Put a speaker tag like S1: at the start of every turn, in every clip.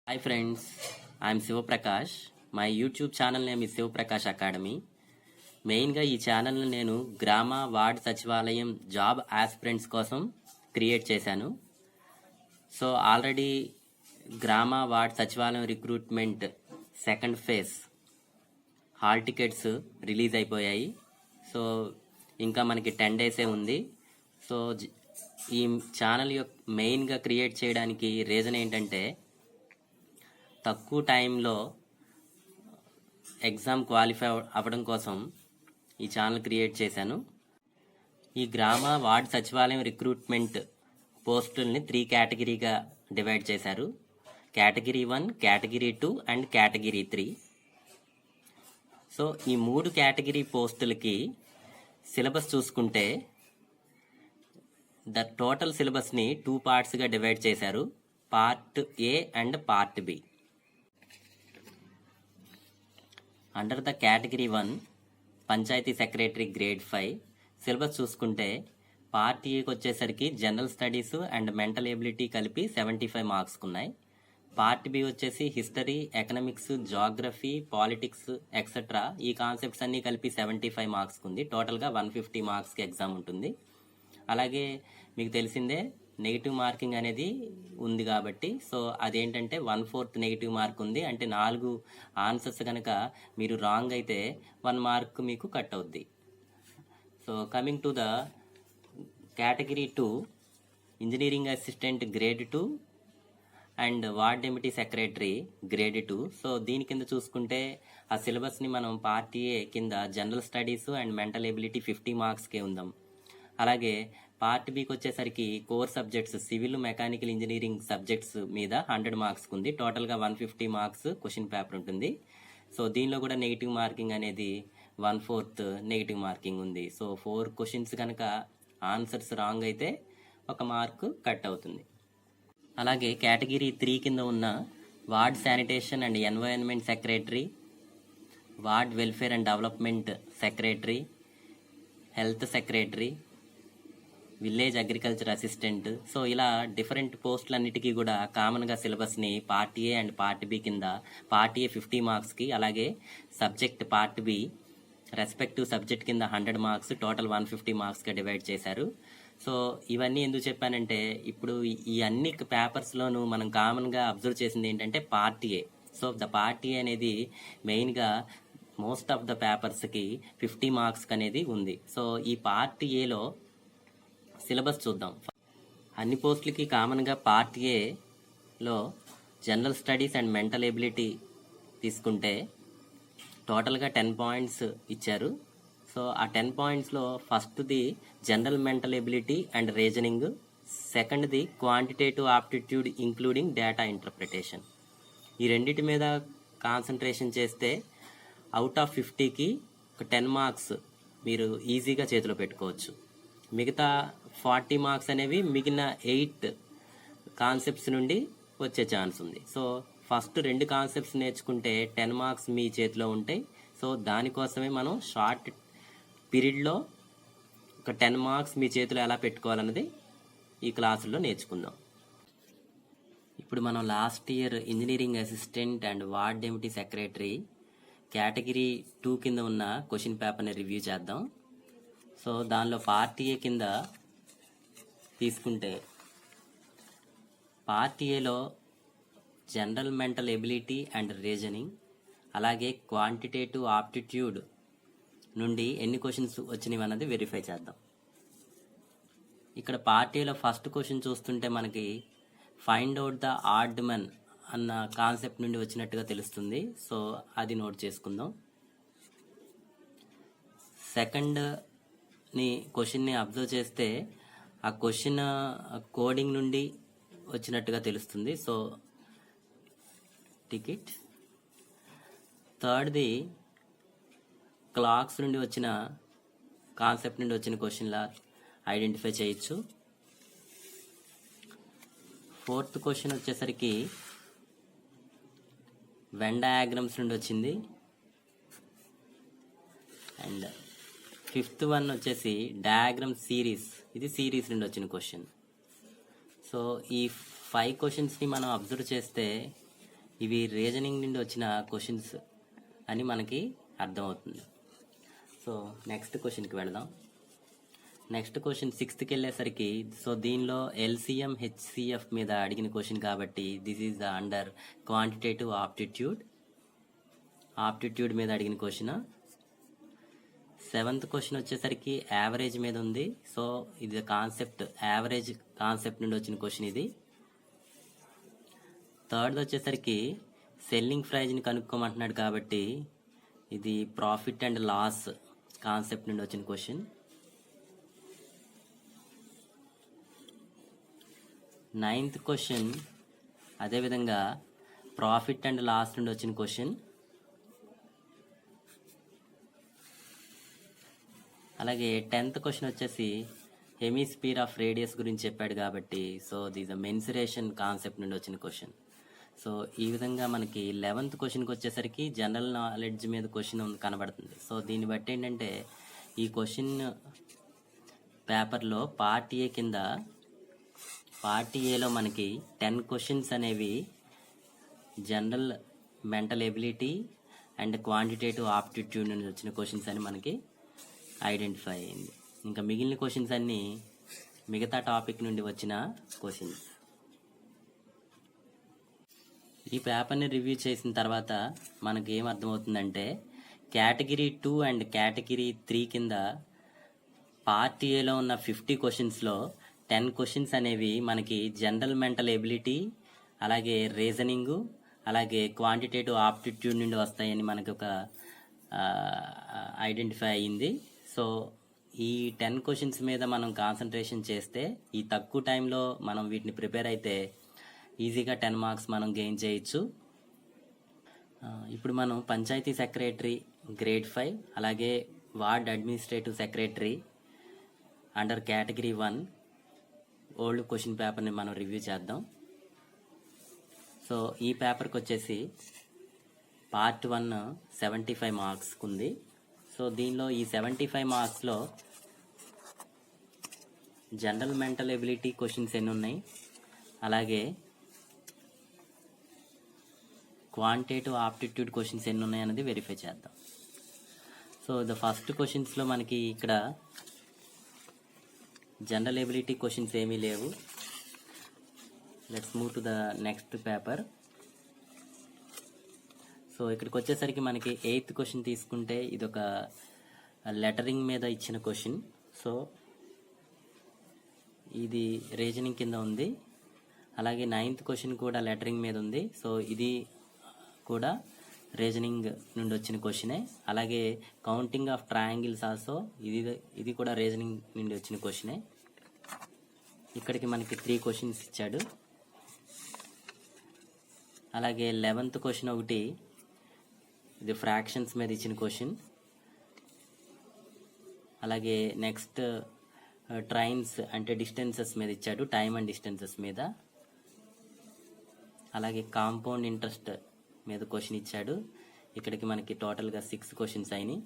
S1: Hi friends, I am Sivaprakash. My YouTube channel name is Shivprakash academy. మెయిన్గా ఈ ఛానల్ని నేను గ్రామ వార్డ్ సచివాలయం జాబ్ ఆస్పిరెంట్స్ కోసం క్రియేట్ చేశాను. సో ఆల్రెడీ గ్రామ వార్డ్ సచివాలయం recruitment second phase hall tickets release అయిపోయాయి. సో ఇంకా మనకి 10 డేసే ఉంది. సో ఈ ఛానల్ మెయిన్గా క్రియేట్ చేయడానికి రీజన్ ఏంటంటే తక్కువ టైంలో ఎగ్జామ్ క్వాలిఫై అవ్వడం కోసం ఈ ఛానల్ క్రియేట్ చేశాను. ఈ గ్రామ వార్డ్ సచివాలయం రిక్రూట్మెంట్ పోస్టుల్ని 3 కేటగిరీగా డివైడ్ చేశారు. Category 1, category 2 and category 3. So ఈ 3 కేటగిరీ పోస్టులకి సిలబస్ చూసుకుంటే ద టోటల్ సిలబస్ని 2 పార్ట్స్గా డివైడ్ చేశారు. Part A and part B. Under the category 1 panchayati secretary grade 5 syllabus చూసుకుంటే పార్ట్ ఏకి వచ్చేసరికి general studies and mental ability కలిపి 75 మార్క్స్ ఉన్నాయి. పార్ట్ బి వచ్చేసి history, economics, geography, politics etcetera ఈ కాన్సెప్ట్స్ అన్నీ కలిపి 75 మార్క్స్ ఉంది. టోటల్గా 150 మార్క్స్కి ఎగ్జామ్ ఉంటుంది. అలాగే మీకు తెలిసిందే నెగిటివ్ మార్కింగ్ అనేది ఉంది కాబట్టి సో అదేంటంటే 1/4 నెగిటివ్ మార్క్ ఉంది. అంటే 4 ఆన్సర్స్ కనుక మీరు రాంగ్ అయితే 1 మార్క్ మీకు కట్ అవుద్ది. So coming to the category 2 engineering assistant grade 2 and ward deputy secretary grade 2. So దీని కింద చూసుకుంటే ఆ సిలబస్ని మనం పార్ట్ ఏ కింద general studies and mental ability 50 మార్క్స్కే ఉందాం. అలాగే పార్ట్ బికి వచ్చేసరికి core subjects civil, mechanical engineering subjects మీద 100 మార్క్స్ ఉంది. టోటల్గా 150 మార్క్స్ క్వశ్చన్ పేపర్ ఉంటుంది. సో దీనిలో కూడా నెగిటివ్ మార్కింగ్ అనేది 1/4 నెగిటివ్ మార్కింగ్ ఉంది. సో 4 క్వశ్చన్స్ కనుక ఆన్సర్స్ రాంగ్ అయితే 1 మార్క్ కట్ అవుతుంది. అలాగే కేటగిరీ 3 కింద ఉన్న ward sanitation and environment secretary, ward welfare and development secretary, health secretary, village agriculture assistant. So ఇలా డిఫరెంట్ పోస్టులన్నిటికీ కూడా కామన్గా సిలబస్ని part A and part B కింద పార్ట్ ఏ 50 మార్క్స్కి, అలాగే subject part B respective subject కింద 100 మార్క్స్, టోటల్ 150 మార్క్స్గా డివైడ్ చేశారు. సో ఇవన్నీ ఎందుకు చెప్పానంటే ఇప్పుడు ఈ అన్ని పేపర్స్లోనూ మనం కామన్గా అబ్జర్వ్ చేసింది ఏంటంటే part A. So the part A అనేది మెయిన్గా మోస్ట్ ఆఫ్ ద పేపర్స్కి 50 మార్క్స్ అనేది ఉంది. సో ఈ పార్ట్ ఏలో సిలబస్ చూద్దాం. అన్ని పోస్టులకి కామన్గా పార్ట్ ఏలో general studies and mental ability తీసుకుంటే టోటల్గా 10 పాయింట్స్ ఇచ్చారు. సో ఆ 10 పాయింట్స్లో ఫస్ట్ది general mental ability and reasoning, సెకండ్ది quantitative aptitude including data interpretation. ఈ రెండింటి మీద కాన్సన్ట్రేషన్ చేస్తే అవుట్ ఆఫ్ 50కి 10 మార్క్స్ మీరు ఈజీగా చేతిలో పెట్టుకోవచ్చు. మిగతా 40 మార్క్స్ అనేవి మిగిలిన 8 కాన్సెప్ట్స్ నుండి వచ్చే ఛాన్స్ ఉంది. సో ఫస్ట్ 2 కాన్సెప్ట్స్ నేర్చుకుంటే 10 మార్క్స్ మీ చేతిలో ఉంటాయి. సో దానికోసమే మనం షార్ట్ పీరియడ్లో 10 మార్క్స్ మీ చేతిలో ఎలా పెట్టుకోవాలన్నది ఈ క్లాసుల్లో నేర్చుకుందాం. ఇప్పుడు మనం last year engineering assistant and ward deputy secretary category 2 కింద ఉన్న క్వశ్చన్ పేపర్ని రివ్యూ చేద్దాం. సో దానిలో పార్ట్ ఏ కింద తీసుకుంటే పార్ట్ ఏలో general mental ability and reasoning, అలాగే క్వాంటిటేటివ్ ఆప్టిట్యూడ్ నుండి ఎన్ని క్వశ్చన్స్ వచ్చినవి అన్నది వెరిఫై చేద్దాం. ఇక్కడ పార్ట్ ఏలో ఫస్ట్ క్వశ్చన్ చూస్తుంటే మనకి find out the odd Mann అన్న కాన్సెప్ట్ నుండి వచ్చినట్టుగా తెలుస్తుంది. సో అది నోట్ చేసుకుందాం. సెకండ్ని క్వశ్చన్ని అబ్జర్వ్ చేస్తే ఆ క్వశ్చన్ కోడింగ్ నుండి వచ్చినట్టుగా తెలుస్తుంది. So ticket. థర్డ్ది క్లాక్స్ నుండి వచ్చిన కాన్సెప్ట్ నుండి వచ్చిన క్వశ్చన్లా ఐడెంటిఫై చేయొచ్చు. ఫోర్త్ క్వశ్చన్ వచ్చేసరికి వెన్ డయాగ్రామ్స్ నుండి వచ్చింది. అండ్ ఫిఫ్త్ వన్ వచ్చేసి డయాగ్రామ్ సిరీస్, ఇది సిరీస్ నుండి వచ్చిన క్వశ్చన్. సో ఈ 5 క్వశ్చన్స్ని మనం అబ్జర్వ్ చేస్తే ఇవి రీజనింగ్ నుండి వచ్చిన క్వశ్చన్స్ అని మనకి అర్థమవుతుంది. సో నెక్స్ట్ క్వశ్చన్కి వెళదాం. నెక్స్ట్ క్వశ్చన్ 6th వెళ్ళేసరికి, సో దీనిలో LCM HCF మీద అడిగిన క్వశ్చన్ కాబట్టి this is the under quantitative aptitude మీద అడిగిన క్వశ్చన్. 7th క్వశ్చన్ వచ్చేసరికి యావరేజ్ మీద ఉంది. సో ఇది కాన్సెప్ట్, యావరేజ్ కాన్సెప్ట్ నుండి వచ్చిన క్వశ్చన్ ఇది. 3rd వచ్చేసరికి సెల్లింగ్ ప్రైజ్ని కనుక్కోమంటున్నాడు కాబట్టి ఇది ప్రాఫిట్ అండ్ లాస్ కాన్సెప్ట్ నుండి వచ్చిన క్వశ్చన్. 9th క్వశ్చన్ అదేవిధంగా ప్రాఫిట్ అండ్ లాస్ నుండి వచ్చిన క్వశ్చన్. అలాగే 10th క్వశ్చన్ వచ్చేసి హెమిస్ఫియర్ ఆఫ్ రేడియస్ గురించి చెప్పాడు కాబట్టి so this the mensuration concept నుండి వచ్చిన క్వశ్చన్. సో ఈ విధంగా మనకి 11th క్వశ్చన్కి వచ్చేసరికి జనరల్ నాలెడ్జ్ మీద క్వశ్చన్ కనబడుతుంది. సో దీన్ని బట్టి ఏంటంటే ఈ క్వశ్చన్ పేపర్లో పార్ట్ ఏ కింద, పార్ట్ ఏలో మనకి 10 క్వశ్చన్స్ అనేవి general mental ability and quantitative aptitude నుంచి వచ్చిన క్వశ్చన్స్ అని మనకి ఐడెంటిఫై అయింది. ఇంకా మిగిలిన క్వశ్చన్స్ అన్నీ మిగతా టాపిక్ నుండి వచ్చిన క్వశ్చన్స్. ఈ పేపర్ని రివ్యూ చేసిన తర్వాత మనకి ఏం అర్థమవుతుందంటే కేటగిరీ 2 అండ్ కేటగిరీ 3 కింద పార్ట్ ఏలో ఉన్న 50 క్వశ్చన్స్లో 10 క్వశ్చన్స్ అనేవి మనకి జనరల్ మెంటల్ ఎబిలిటీ, అలాగే రీజనింగు, అలాగే క్వాంటిటేటివ్ ఆప్టిట్యూడ్ నుండి వస్తాయని మనకి ఒక ఐడెంటిఫై అయ్యింది. సో ఈ 10 క్వశ్చన్స్ మీద మనం కాన్సన్ట్రేషన్ చేస్తే ఈ తక్కువ టైంలో మనం వీటిని ప్రిపేర్ అయితే ఈజీగా 10 మార్క్స్ మనం గెయిన్ చేయొచ్చు. ఇప్పుడు మనం పంచాయతీ సెక్రటరీ గ్రేడ్ 5 అలాగే ward administrative secretary under category 1 old question పేపర్ని మనం రివ్యూ చేద్దాం. సో ఈ పేపర్కి వచ్చేసి పార్ట్ 1 75 మార్క్స్కి ఉంది. సో దీనిలో ఈ 75 మార్క్స్లో జనరల్ మెంటల్ ఎబిలిటీ క్వశ్చన్స్ ఎన్ని ఉన్నాయి, అలాగే క్వాంటిటేటివ్ ఆప్టిట్యూడ్ క్వశ్చన్స్ ఎన్ని ఉన్నాయి అనేది వెరిఫై చేద్దాం. సో ద ఫస్ట్ క్వశ్చన్స్లో మనకి ఇక్కడ జనరల్ ఎబిలిటీ క్వశ్చన్స్ ఏమీ లేవు. Let's move to the next paper. So ఇక్కడికి వచ్చేసరికి మనకి 8th క్వశ్చన్ తీసుకుంటే ఇది ఒక లెటరింగ్ మీద ఇచ్చిన క్వశ్చన్. సో ఇది రీజనింగ్ కింద ఉంది. అలాగే 9th క్వశ్చన్ కూడా లెటరింగ్ మీద ఉంది. సో ఇది కూడా రీజనింగ్ నుండి వచ్చిన క్వశ్చనే. అలాగే కౌంటింగ్ ఆఫ్ ట్రయాంగిల్స్ ఆల్సో ఇది కూడా రీజనింగ్ నుండి వచ్చిన క్వశ్చనే. ఇక్కడికి మనకి 3 క్వశ్చన్స్ ఇచ్చాడు. అలాగే 11th క్వశ్చన్ ఒకటి, ఇది ఫ్రాక్షన్స్ మీద ఇచ్చిన క్వశ్చన్. అలాగే నెక్స్ట్ ట్రైన్స్ అంటే డిస్టెన్సెస్ మీద ఇచ్చాడు, టైమ్ అండ్ డిస్టెన్సెస్ మీద. అలాగే కాంపౌండ్ ఇంట్రెస్ట్ మీద క్వశ్చన్ ఇచ్చాడు. ఇక్కడికి మనకి టోటల్గా 6 క్వశ్చన్స్ అయినాయి.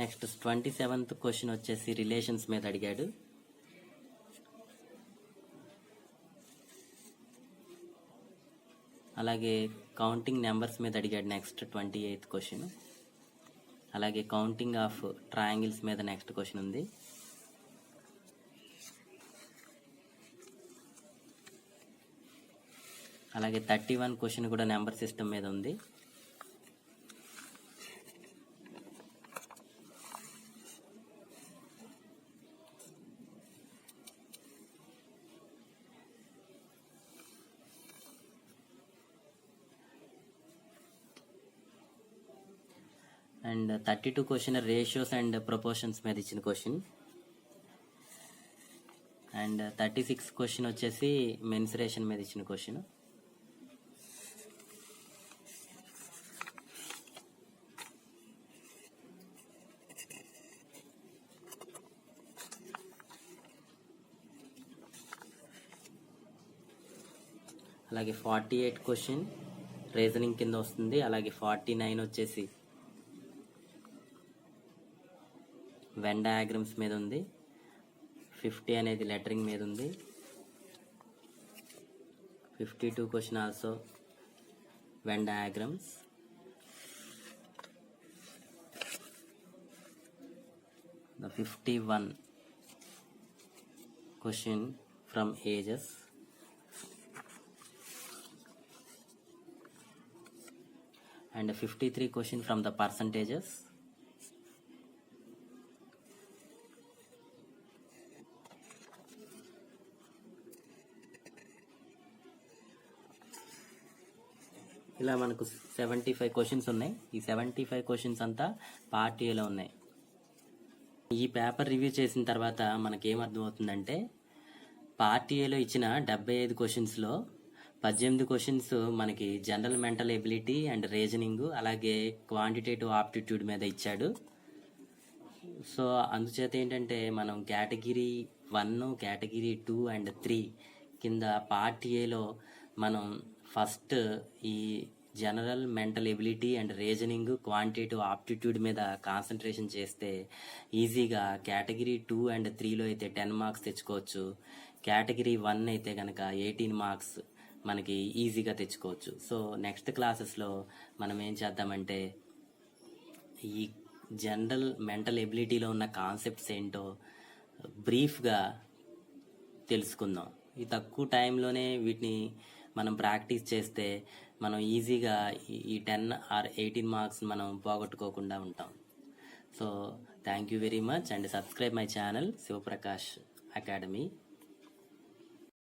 S1: నెక్స్ట్ 27th క్వశ్చన్ వచ్చేసి రిలేషన్స్ మీద అడిగాడు. అలాగే కౌంటింగ్ నెంబర్స్ మీద అడిగాడు నెక్స్ట్ 28th క్వశ్చన్. అలాగే కౌంటింగ్ ఆఫ్ ట్రయాంగిల్స్ మీద నెక్స్ట్ క్వశ్చన్ ఉంది. అలాగే 31 క్వశ్చన్ కూడా నెంబర్ సిస్టమ్ మీద ఉంది. And 32 question ratios and proportions మీద ఇచ్చిన క్వశ్చన్. అండ్ 36 క్వశ్చన్ వచ్చేసి మెన్సురేషన్ మీద ఇచ్చిన క్వశ్చన్. అలాగే 48 క్వశ్చన్ రీజనింగ్ కింద వస్తుంది. అలాగే 49 వచ్చేసి వెన్ డయాగ్రమ్స్ మీద ఉంది. 50 అనేది లెటరింగ్ మీద ఉంది. 52 question also when diagrams. The 51 question from ages. And 53 question from the percentages. ఇలా మనకు 75 క్వశ్చన్స్ ఉన్నాయి. ఈ 75 క్వశ్చన్స్ అంతా పార్ట్ ఏలో ఉన్నాయి. ఈ పేపర్ రివ్యూ చేసిన తర్వాత మనకేమర్థమవుతుందంటే పార్ట్ ఏలో ఇచ్చిన 75 క్వశ్చన్స్లో 18 క్వశ్చన్స్ మనకి general mental ability and reasoning అలాగే క్వాంటిటేటివ్ ఆప్టిట్యూడ్ మీద ఇచ్చాడు. సో అందుచేత ఏంటంటే మనం కేటగిరీ 1, కేటగిరీ 2 అండ్ 3 కింద పార్ట్ ఏలో మనం ఫస్ట్ ఈ general mental ability and reasoning quantitative aptitude మీద కాన్సన్ట్రేషన్ చేస్తే ఈజీగా కేటగిరీ 2 అండ్ 3లో అయితే 10 మార్క్స్ తెచ్చుకోవచ్చు. కేటగిరీ 1 అయితే కనుక 18 మార్క్స్ మనకి ఈజీగా తెచ్చుకోవచ్చు. సో నెక్స్ట్ క్లాసెస్లో మనం ఏం చేద్దామంటే ఈ జనరల్ మెంటల్ ఎబిలిటీలో ఉన్న కాన్సెప్ట్స్ ఏంటో బ్రీఫ్గా తెలుసుకుందాం. ఈ తక్కువ టైంలోనే వీటిని మనం ప్రాక్టీస్ చేస్తే మనం ఈజీగా ఈ 10 ఆర్ 18 మార్క్స్ మనం పోగొట్టుకోకుండా ఉంటాం. So thank you very much and subscribe my channel Shivprakash academy.